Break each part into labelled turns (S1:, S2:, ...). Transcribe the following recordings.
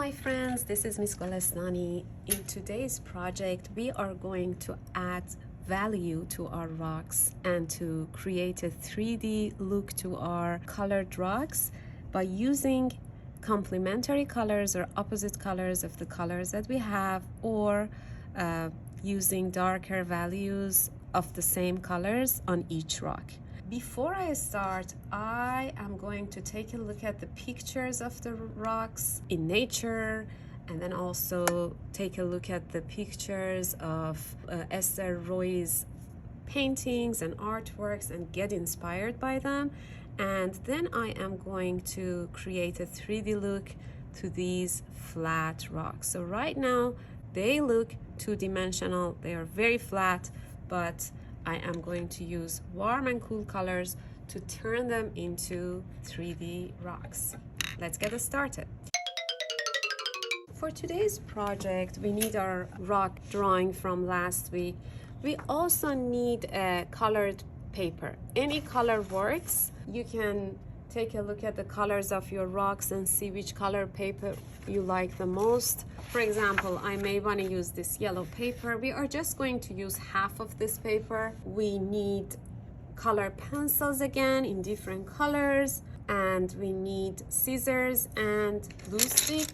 S1: my friends, this is Miss Golestani. In today's project, we are going to add value to our rocks and to create a 3D look to our colored rocks by using complementary colors or opposite colors of the colors that we have, or using darker values of the same colors on each rock. Before I start, I am going to take a look at the pictures of the rocks in nature, and then also take a look at the pictures of Ester Roi's paintings and artworks and get inspired by them. And then I am going to create a 3D look to these flat rocks. So right now they look two-dimensional, they are very flat, but I am going to use warm and cool colors to turn them into 3D rocks. Let's get started. For today's project, we need our rock drawing from last week. We also need a colored paper. Any color works. You can take a look at the colors of your rocks and see which color paper you like the most. For example, I may want to use this yellow paper. We are just going to use half of this paper. We need color pencils again in different colors, and we need scissors and glue stick.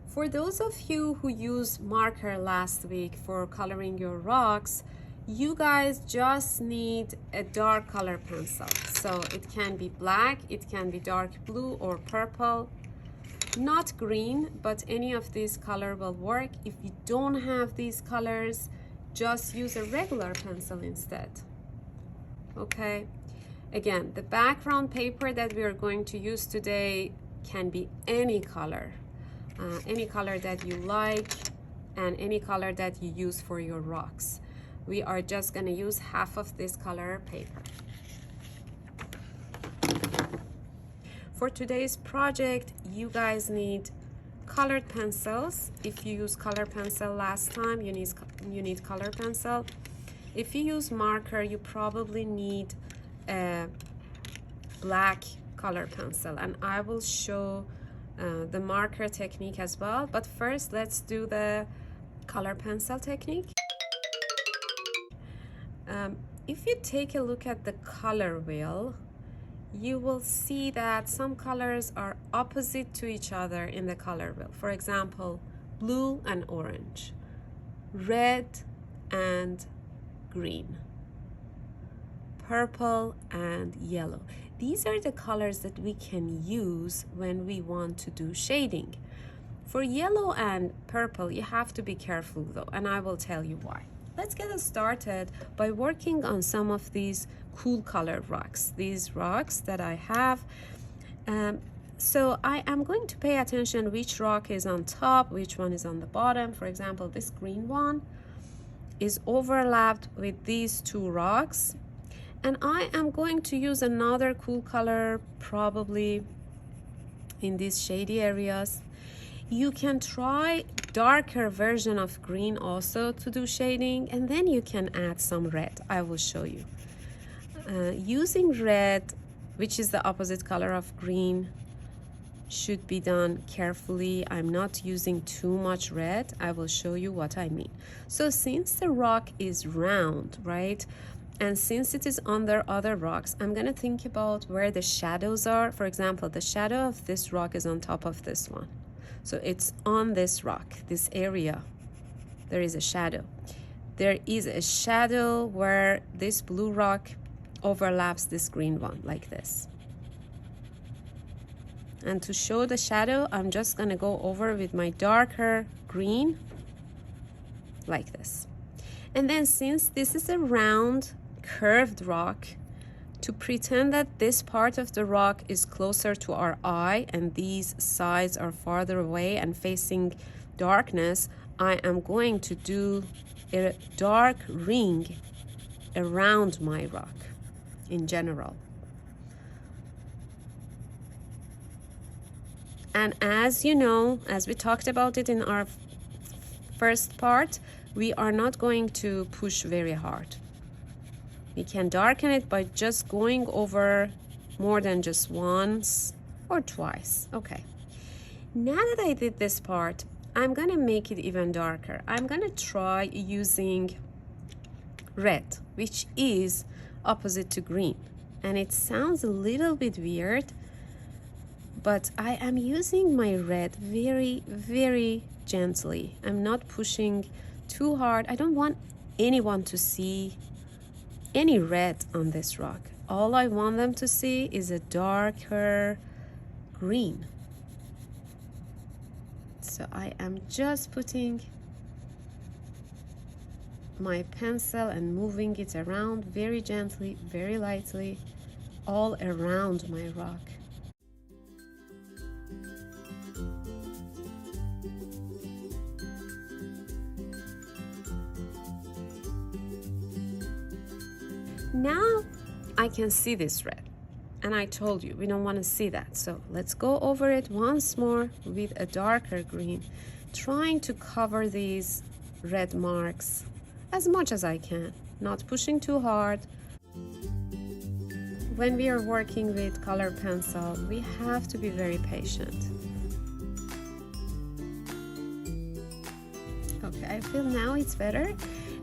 S1: For those of you who used marker last week for coloring your rocks, you guys just need a dark color pencil. So it can be black, it can be dark blue or purple, not green, but any of these color will work. If you don't have these colors, just use a regular pencil instead. Okay, again, the background paper that we are going to use today can be any color that you like and any color that you use for your rocks. We are just going to use half of this color paper. For today's project, you guys need colored pencils. If you use color pencil last time, you need color pencil. If you use marker, you probably need a black color pencil, and I will show the marker technique as well. But first, let's do the color pencil technique. If you take a look at the color wheel, you will see that some colors are opposite to each other in the color wheel. For example, blue and orange, red and green, purple and yellow. These are the colors that we can use when we want to do shading. For yellow and purple, you have to be careful though, and I will tell you why. Let's get started by working on some of these cool colored rocks, these rocks that I have. So I am going to pay attention which rock is on top, which one is on the bottom. For example, this green one is overlapped with these two rocks, and I am going to use another cool color probably in these shady areas. You can try darker version of green also to do shading, and then you can add some red. I will show you. Using red, which is the opposite color of green, should be done carefully. I'm not using too much red. I will show you what I mean. So since the rock is round, right, and since it is under other rocks, I'm gonna think about where the shadows are. For example, the shadow of this rock is on top of this one. So it's on this rock, this area, there is a shadow. There is a shadow where this blue rock overlaps this green one, like this. And to show the shadow, I'm just gonna go over with my darker green, like this. And then since this is a round, curved rock, to pretend that this part of the rock is closer to our eye and these sides are farther away and facing darkness, I am going to do a dark ring around my rock in general. And as you know, as we talked about it in our first part, we are not going to push very hard. We can darken it by just going over more than just once or twice. Okay. Now that I did this part, I'm gonna make it even darker. I'm gonna try using red, which is opposite to green. And it sounds a little bit weird, but I am using my red very, very gently. I'm not pushing too hard. I don't want anyone to see any red on this rock. All I want them to see is a darker green. So I am just putting my pencil and moving it around very gently, very lightly, all around my rock. Now I can see this red, and I told you we don't want to see that, so let's go over it once more with a darker green, trying to cover these red marks as much as I can, not pushing too hard. When we are working with color pencil, we have to be very patient. Okay, I feel now it's better.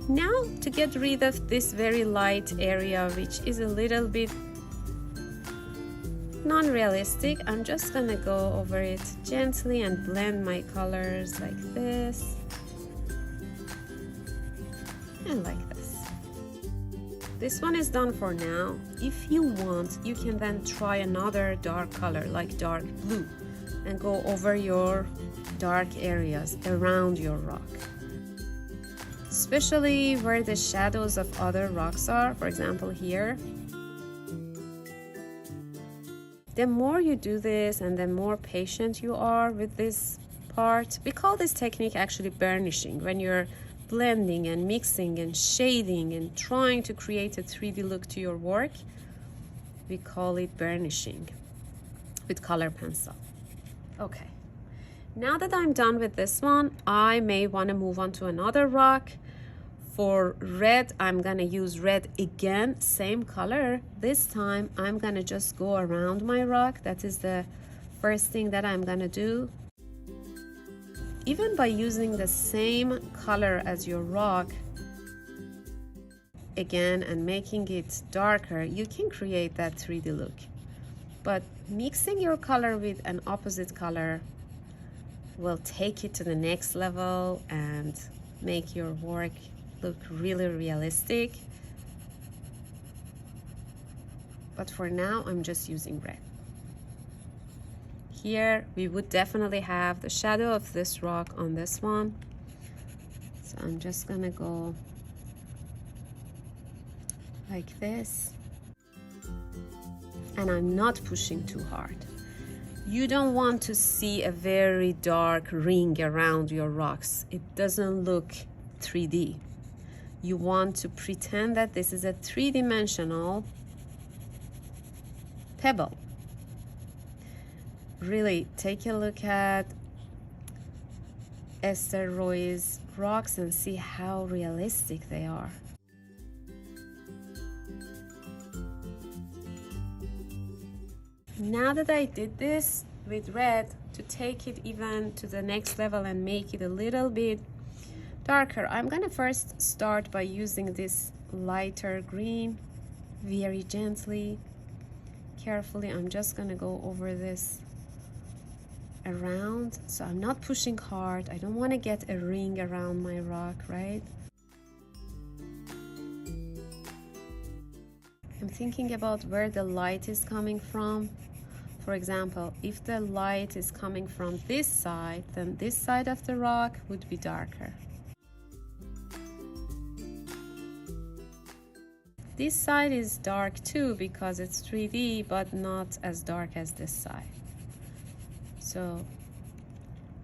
S1: Now, to get rid of this very light area, which is a little bit non-realistic, I'm just gonna go over it gently and blend my colors like this and like this. This one is done for now. If you want, you can then try another dark color like dark blue and go over your dark areas around your rock, especially where the shadows of other rocks are, for example here. The more you do this and the more patient you are with this part, we call this technique actually burnishing, when you're blending and mixing and shading and trying to create a 3D look to your work. We call it burnishing with color pencil. Okay, now that I'm done with this one, I may want to move on to another rock. For red, I'm gonna use red again, same color. This time, I'm gonna just go around my rock. That is the first thing that I'm gonna do. Even by using the same color as your rock, again, and making it darker, you can create that 3D look. But mixing your color with an opposite color will take it to the next level and make your work look really realistic. But for now, I'm just using red. Here, we would definitely have the shadow of this rock on this one. So I'm just gonna go like this. And I'm not pushing too hard. You don't want to see a very dark ring around your rocks. It doesn't look 3D. You want to pretend that this is a three-dimensional pebble. Really, take a look at Ester Roi's rocks and see how realistic they are. Now that I did this with red, to take it even to the next level and make it a little bit darker, I'm gonna first start by using this lighter green very gently, carefully. I'm just gonna go over this around, so I'm not pushing hard. I don't want to get a ring around my rock, right? I'm thinking about where the light is coming from. For example, if the light is coming from this side, then this side of the rock would be darker. This side is dark too because it's 3D, but not as dark as this side. So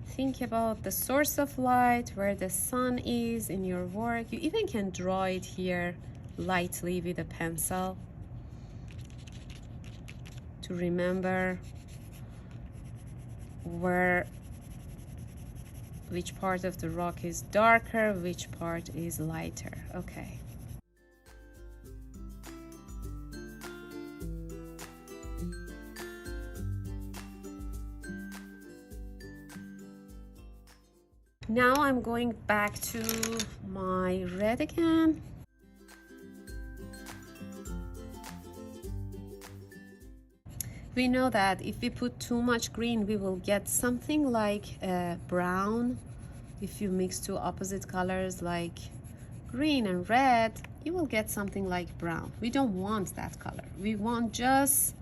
S1: think about the source of light, where the sun is in your work. You even can draw it here lightly with a pencil to remember which part of the rock is darker, which part is lighter. Okay. Now I'm going back to my red again. We know that if we put too much green, we will get something like brown. If you mix two opposite colors like green and red, you will get something like brown. We don't want that color. We want just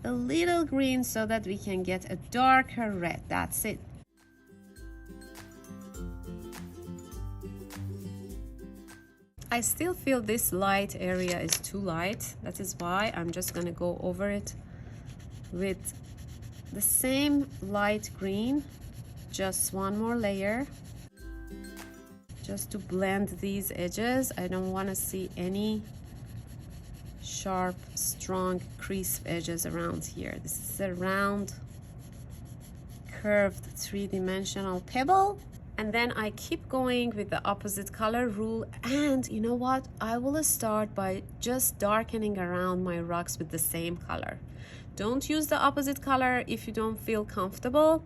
S1: a little green so that we can get a darker red. That's it. I still feel this light area is too light. That is why I'm just gonna go over it with the same light green, just one more layer, just to blend these edges. I don't want to see any sharp, strong, crisp edges around here. This is a round, curved, three-dimensional pebble. And then I keep going with the opposite color rule. And you know what? I will start by just darkening around my rocks with the same color. Don't use the opposite color if you don't feel comfortable.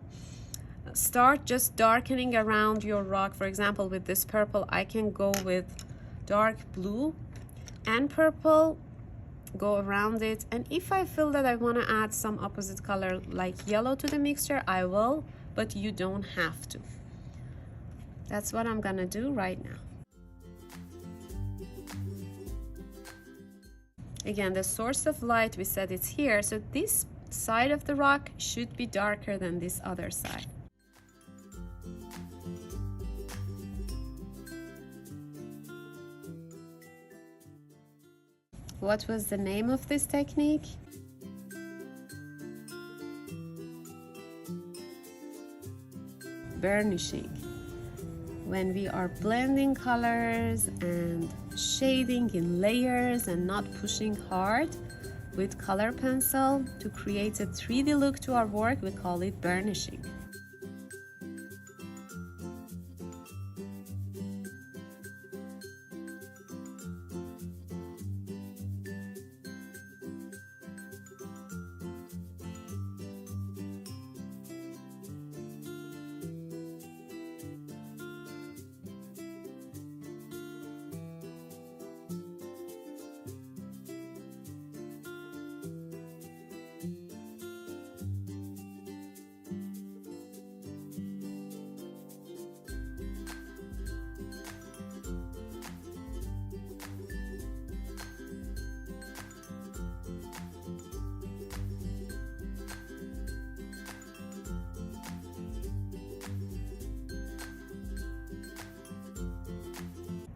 S1: Start just darkening around your rock. For example, with this purple, I can go with dark blue and purple, go around it. And if I feel that I want to add some opposite color like yellow to the mixture, I will, but you don't have to. That's what I'm gonna do right now. Again, the source of light, we said it's here, so this side of the rock should be darker than this other side. What was the name of this technique? Burnishing. When we are blending colors and shading in layers and not pushing hard with color pencil to create a 3D look to our work, we call it burnishing.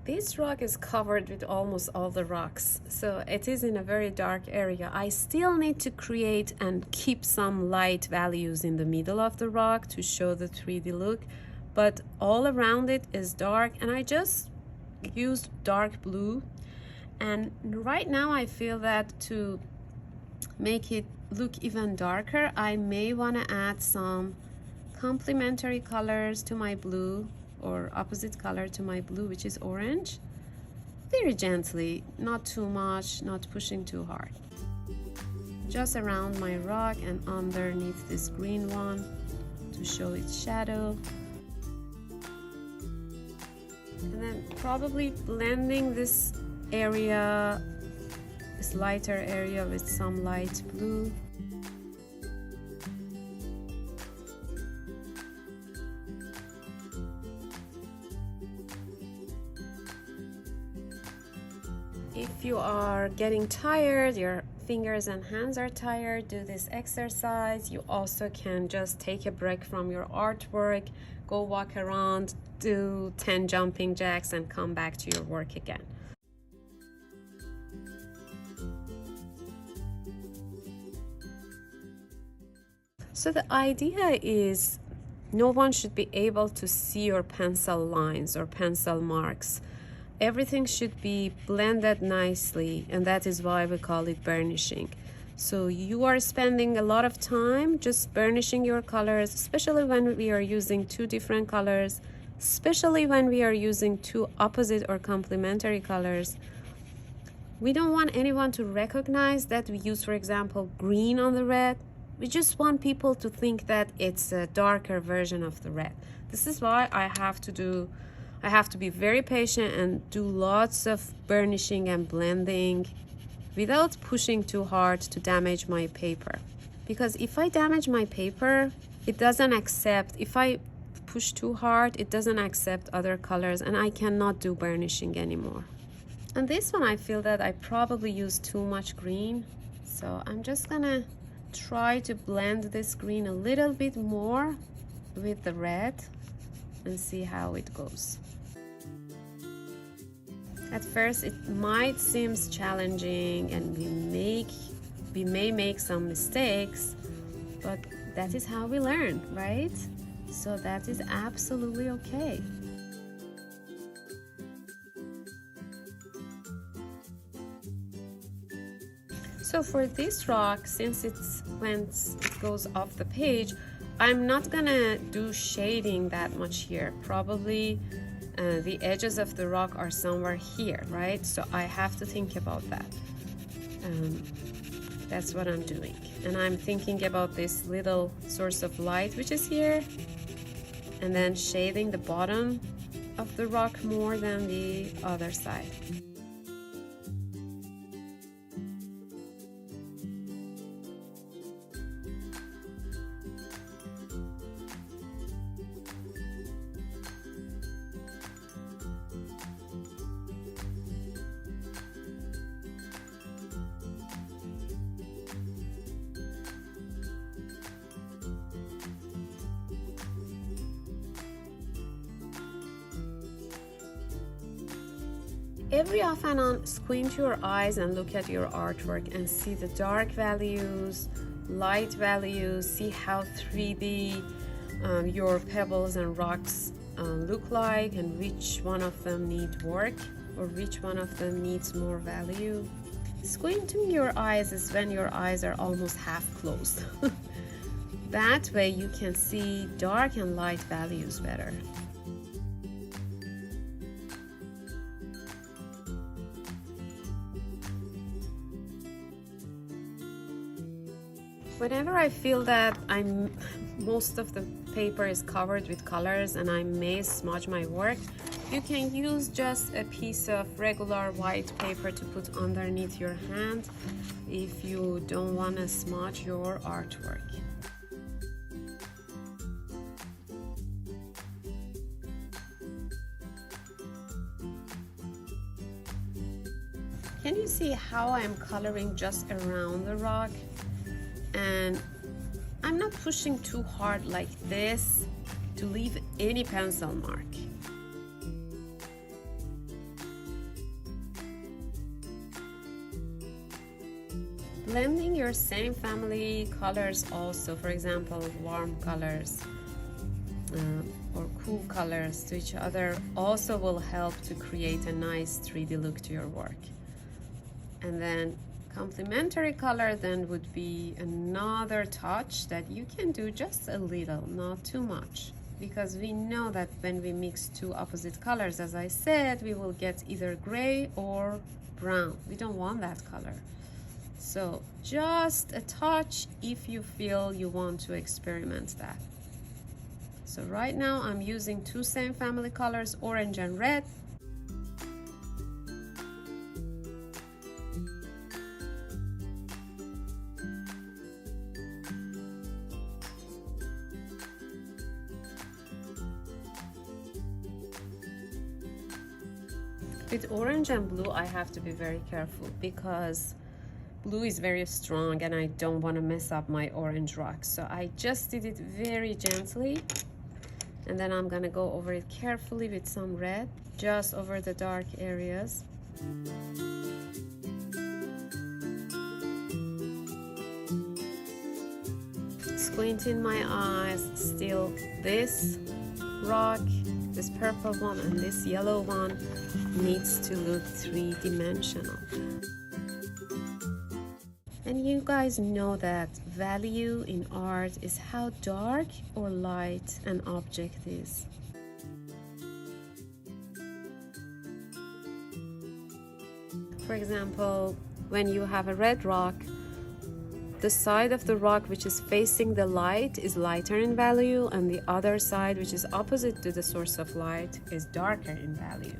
S1: This rock is covered with almost all the rocks, so it is in a very dark area. I still need to create and keep some light values in the middle of the rock to show the 3D look, but all around it is dark, and I just used dark blue. And right now I feel that to make it look even darker, I may want to add some complementary colors to my blue, or opposite color to my blue, which is orange. Very gently, not too much, not pushing too hard. Just around my rock and underneath this green one to show its shadow. And then probably blending this area, this lighter area, with some light blue. If you are getting tired, your fingers and hands are tired, do this exercise. You also can just take a break from your artwork, go walk around, do 10 jumping jacks, and come back to your work again. So the idea is no one should be able to see your pencil lines or pencil marks. Everything should be blended nicely, and that is why we call it burnishing. So you are spending a lot of time just burnishing your colors, especially when we are using two different colors, especially when we are using two opposite or complementary colors. We don't want anyone to recognize that we use, for example, green on the red. We just want people to think that it's a darker version of the red. This is why I have to be very patient and do lots of burnishing and blending without pushing too hard to damage my paper. Because if I damage my paper, it doesn't accept, if I push too hard, it doesn't accept other colors and I cannot do burnishing anymore. And this one, I feel that I probably used too much green. So I'm just gonna try to blend this green a little bit more with the red and see how it goes. At first it might seem challenging and we may make some mistakes, but that is how we learn, right? So that is absolutely okay. So for this rock, since it goes off the page, I'm not gonna do shading that much here. Probably the edges of the rock are somewhere here, right? So I have to think about that. That's what I'm doing. And I'm thinking about this little source of light, which is here, and then shading the bottom of the rock more than the other side. Every off and on, squint your eyes and look at your artwork and see the dark values, light values, see how 3D your pebbles and rocks look like and which one of them need work or which one of them needs more value. Squinting your eyes is when your eyes are almost half closed. That way you can see dark and light values better. Whenever I feel that most of the paper is covered with colors and I may smudge my work, you can use just a piece of regular white paper to put underneath your hand if you don't want to smudge your artwork. Can you see how I'm coloring just around the rock? And I'm not pushing too hard like this to leave any pencil mark. Blending your same family colors also, for example, warm colors or cool colors to each other also will help to create a nice 3D look to your work. And then complementary color then would be another touch that you can do just a little, not too much, because we know that when we mix two opposite colors, as I said, we will get either gray or brown. We don't want that color. So just a touch if you feel you want to experiment that. So right now I'm using two same family colors, orange and red. With orange and blue, I have to be very careful because blue is very strong and I don't want to mess up my orange rock. So I just did it very gently. And then I'm gonna go over it carefully with some red, just over the dark areas. Squinting my eyes, still this rock, this purple one and this yellow one needs to look three-dimensional. And you guys know that value in art is how dark or light an object is. For example, when you have a red rock, the side of the rock which is facing the light is lighter in value, and the other side, which is opposite to the source of light, is darker in value.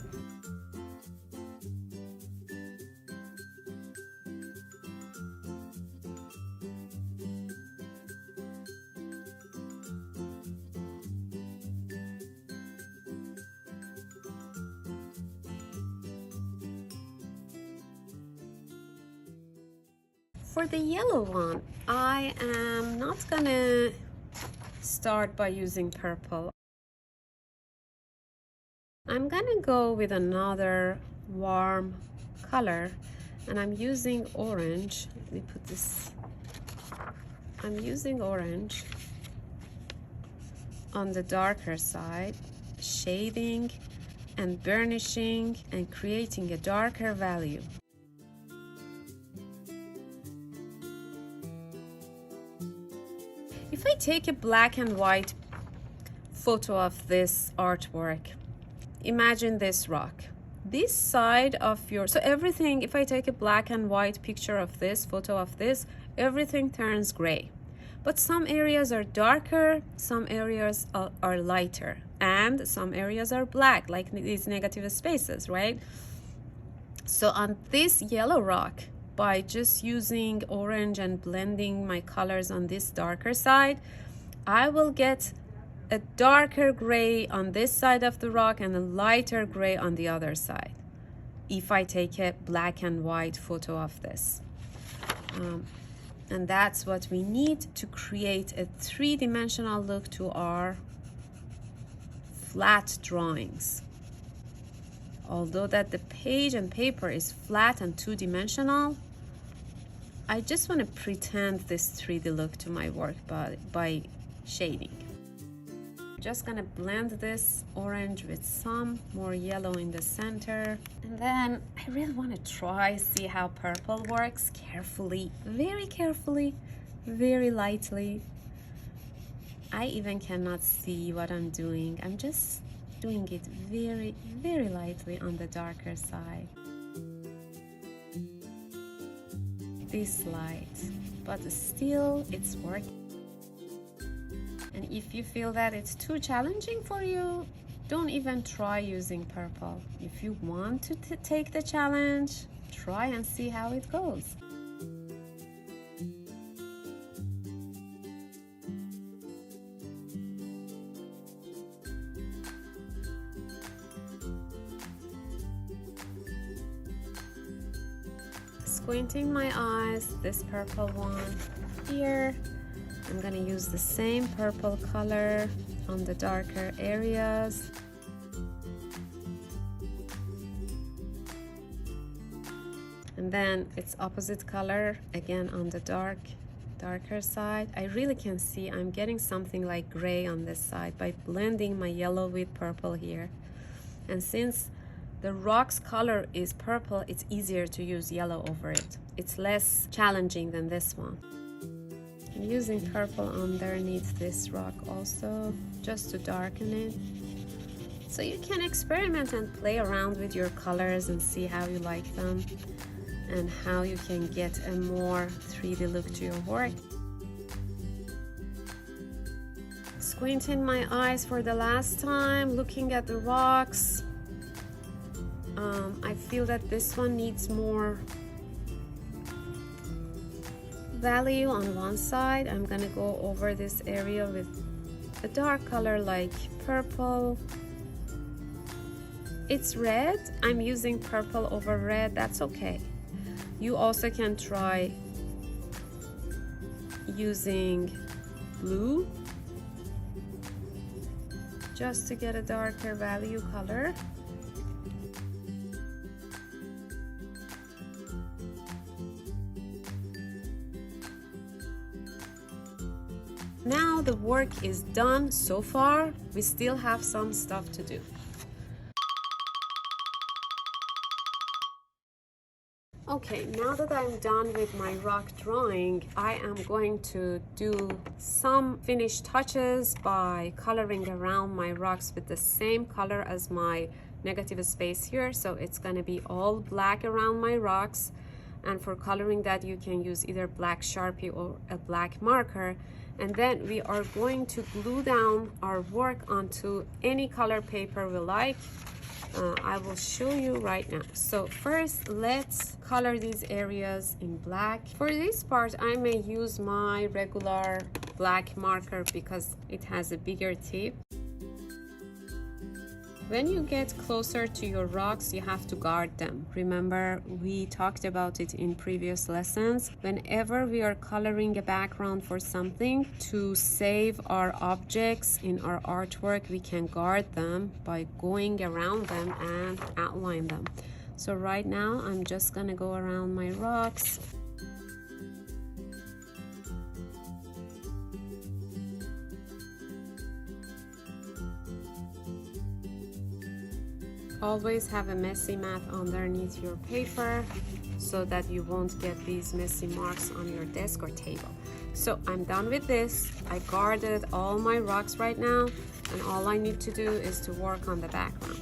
S1: For the yellow one, I am not gonna start by using purple. I'm gonna go with another warm color, and I'm using orange. Let me put this. I'm using orange on the darker side, shading and burnishing and creating a darker value. If I take a black and white photo of this artwork, imagine this rock. This side of your, so everything, if I take a black and white picture of this, photo of this, everything turns gray. But some areas are darker, some areas are lighter, and some areas are black, like these negative spaces, right? So on this yellow rock, by just using orange and blending my colors on this darker side, I will get a darker gray on this side of the rock and a lighter gray on the other side if I take a black and white photo of this. And that's what we need to create a three-dimensional look to our flat drawings. Although that the page and paper is flat and two-dimensional, I just want to pretend this 3D look to my work by shading. I'm just gonna blend this orange with some more yellow in the center. And then I really want to try, see how purple works carefully, very lightly. I even cannot see what I'm doing. I'm just doing it very lightly on the darker side. This light, but still it's working. And if you feel that it's too challenging for you, don't even try using purple. If you want to take the challenge, try and see how it goes. Squinting my eyes, this purple one here. I'm gonna use the same purple color on the darker areas. And then it's opposite color again on the darker side. I really can see I'm getting something like gray on this side by blending my yellow with purple here. And since the rock's color is purple, it's easier to use yellow over it. It's less challenging than this one. I'm using purple underneath this rock also, just to darken it. So you can experiment and play around with your colors and see how you like them and how you can get a more 3D look to your work. Squinting my eyes for the last time, looking at the rocks. I feel that this one needs more value on one side. I'm gonna go over this area with a dark color like purple. It's red. I'm using purple over red. That's okay. You also can try using blue just to get a darker value color. Now the work is done so far. We still have some stuff to do. Okay, now that I'm done with my rock drawing, I am going to do some finished touches by coloring around my rocks with the same color as my negative space here. So it's going to be all black around my rocks. And for coloring that, you can use either black Sharpie or a black marker. And then we are going to glue down our work onto any color paper we like. I will show you right now. So first, let's color these areas in black. For this part, I may use my regular black marker because it has a bigger tip. When you get closer to your rocks, you have to guard them. Remember, we talked about it in previous lessons. Whenever we are coloring a background for something, to save our objects in our artwork, we can guard them by going around them and outline them. So right now, I'm just gonna go around my rocks. Always have a messy mat underneath your paper so that you won't get these messy marks on your desk or table. So I'm done with this. I guarded all my rocks right now, and all I need to do is to work on the background.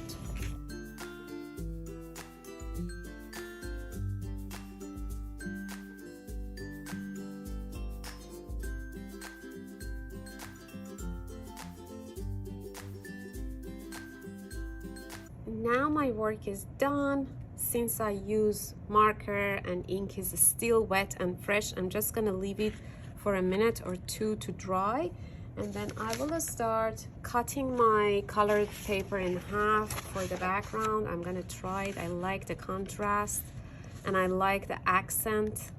S1: Now my work is done. Since I use marker and ink is still wet and fresh, I'm just gonna leave it for a minute or two to dry, and then I will start cutting my colored paper in half for the background. I'm gonna try it. I like the contrast and I like the accent.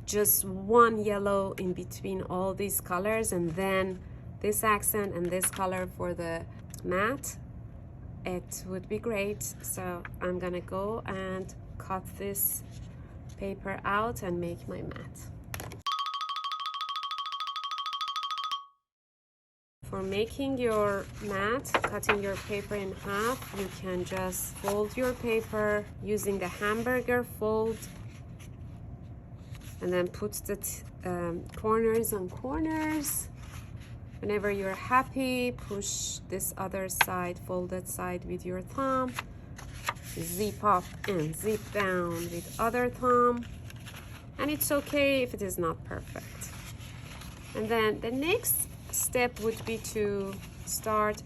S1: Just one yellow in between all these colors, and then this accent and this color for the matte. It would be great. So I'm gonna go and cut this paper out and make my mat. For making your mat, cutting your paper in half, you can just fold your paper using the hamburger fold, and then put the corners on corners. Whenever you're happy, push this other side, folded side with your thumb, zip up and zip down with other thumb, and it's okay if it is not perfect. And then the next step would be to start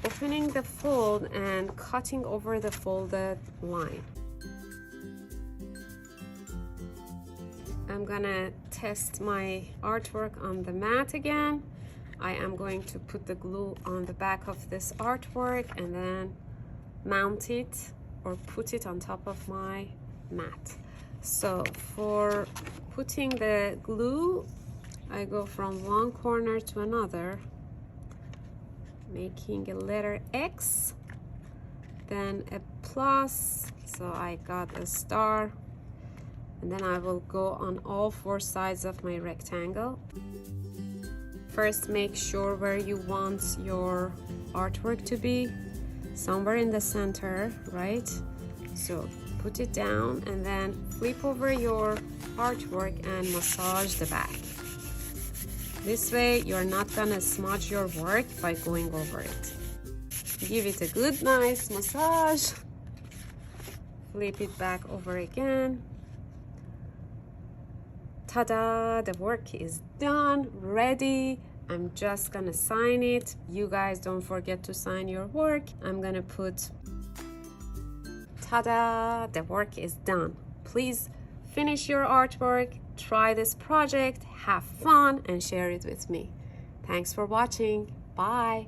S1: opening the fold and cutting over the folded line. I'm gonna test my artwork on the mat again. I am going to put the glue on the back of this artwork and then mount it or put it on top of my mat. So for putting the glue, I go from one corner to another, making a letter X, then a plus, so I got a star, and then I will go on all four sides of my rectangle. First, make sure where you want your artwork to be, somewhere in the center, right? So put it down and then flip over your artwork and massage the back. This way, you're not gonna smudge your work by going over it. Give it a good, nice massage. Flip it back over again. Ta-da! The work is done, ready. I'm just gonna sign it. You guys don't forget to sign your work. I'm gonna put, ta-da! The work is done. Please finish your artwork, try this project, have fun, and share it with me. Thanks for watching. Bye.